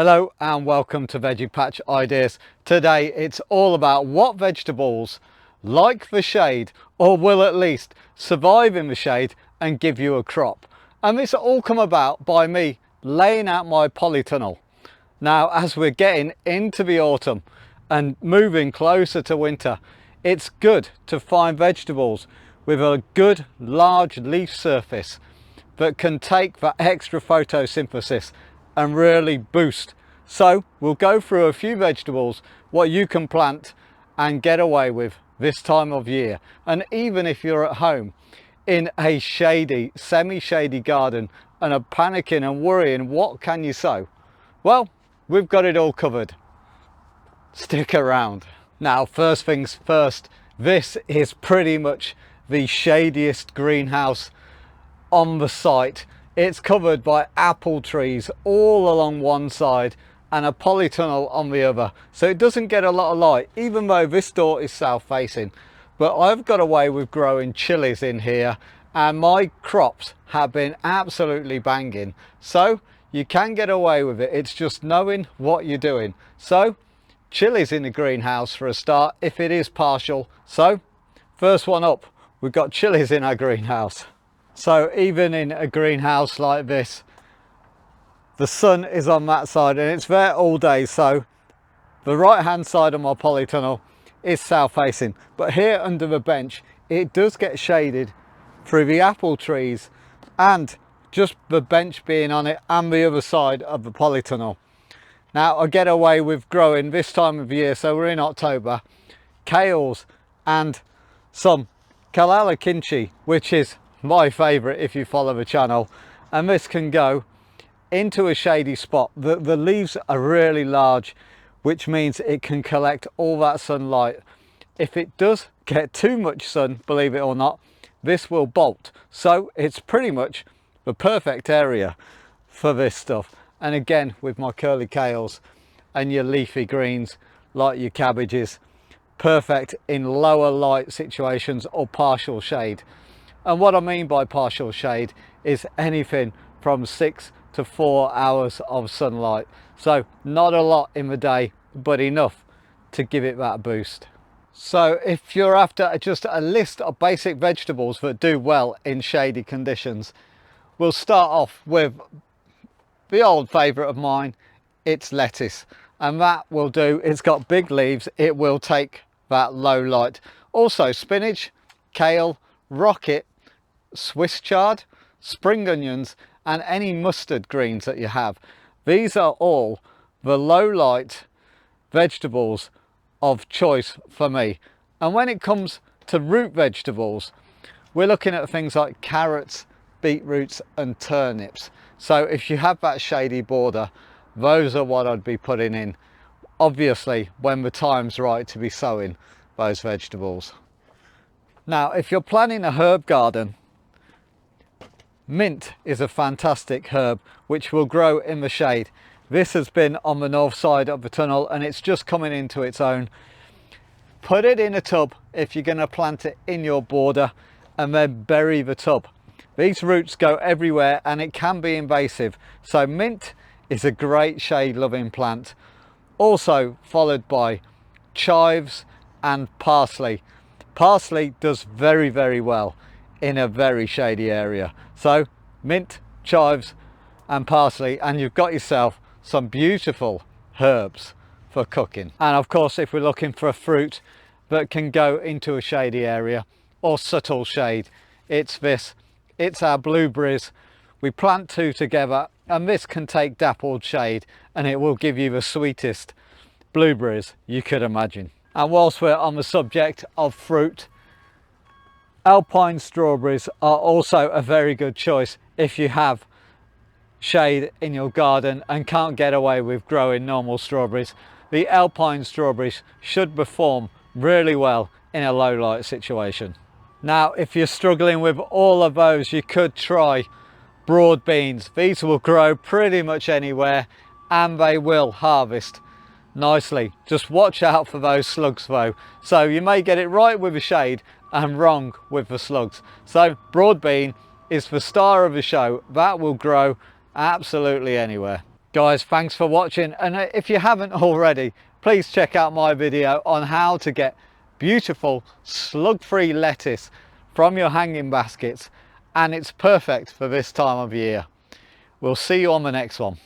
Hello and welcome to Veggie Patch Ideas. Today it's all about what vegetables like the shade or will at least survive in the shade and give you a crop. And this all come about by me laying out my polytunnel. Now as we're getting into the autumn and moving closer to winter, it's good to find vegetables with a good large leaf surface that can take that extra photosynthesis and really boost. So we'll go through a few vegetables what you can plant and get away with this time of year. And even if you're at home in a shady, semi-shady garden and are panicking and worrying what can you sow, well, we've got it all covered. Stick around. Now first things first, this is pretty much the shadiest greenhouse on the site. It's covered by apple trees all along one side and a polytunnel on the other, so it doesn't get a lot of light, even though this door is south facing. But I've got away with growing chilies in here and my crops have been absolutely banging, so you can get away with it. It's just knowing what you're doing. So chilies in the greenhouse for a start, if it is partial. So first one up, we've got chilies in our greenhouse. So even in a greenhouse like this, the sun is on that side and it's there all day. So the right hand side of my polytunnel is south facing, but here under the bench, it does get shaded through the apple trees and just the bench being on it and the other side of the polytunnel. Now I get away with growing this time of year, so we're in October, kales and some kalala kimchi, which is my favorite if you follow the channel, and this can go into a shady spot. The leaves are really large, which means it can collect all that sunlight. If it does get too much sun, believe it or not, this will bolt. So it's pretty much the perfect area for this stuff. And again, with my curly kales and your leafy greens like your cabbages, perfect in lower light situations or partial shade. And what I mean by partial shade is anything from 6 to 4 hours of sunlight. So not a lot in the day, but enough to give it that boost. So if you're after just a list of basic vegetables that do well in shady conditions, we'll start off with the old favourite of mine, it's lettuce. And that will do, it's got big leaves, it will take that low light. Also spinach, kale, rocket, Swiss chard, spring onions and any mustard greens that you have. These are all the low light vegetables of choice for me. And when it comes to root vegetables, we're looking at things like carrots, beetroots and turnips. So if you have that shady border, those are what I'd be putting in, obviously when the time's right to be sowing those vegetables. Now if you're planning a herb garden, mint is a fantastic herb which will grow in the shade. This has been on the north side of the tunnel and it's just coming into its own. Put it in a tub if you're going to plant it in your border and then bury the tub. These roots go everywhere and it can be invasive. So mint is a great shade loving plant. Also followed by chives and parsley. Parsley does very, very well in a very shady area. So mint, chives and parsley, and you've got yourself some beautiful herbs for cooking. And of course, if we're looking for a fruit that can go into a shady area or subtle shade, it's this. It's our blueberries. We plant two together and this can take dappled shade and it will give you the sweetest blueberries you could imagine. And whilst we're on the subject of fruit, Alpine strawberries are also a very good choice if you have shade in your garden and can't get away with growing normal strawberries. The Alpine strawberries should perform really well in a low light situation. Now if you're struggling with all of those, you could try broad beans. These will grow pretty much anywhere and they will harvest nicely. Just watch out for those slugs though. So you may get it right with the shade and wrong with the slugs. So broad bean is the star of the show. That will grow absolutely anywhere. Guys, thanks for watching, and if you haven't already, please check out my video on how to get beautiful slug-free lettuce from your hanging baskets, and it's perfect for this time of year. We'll see you on the next one.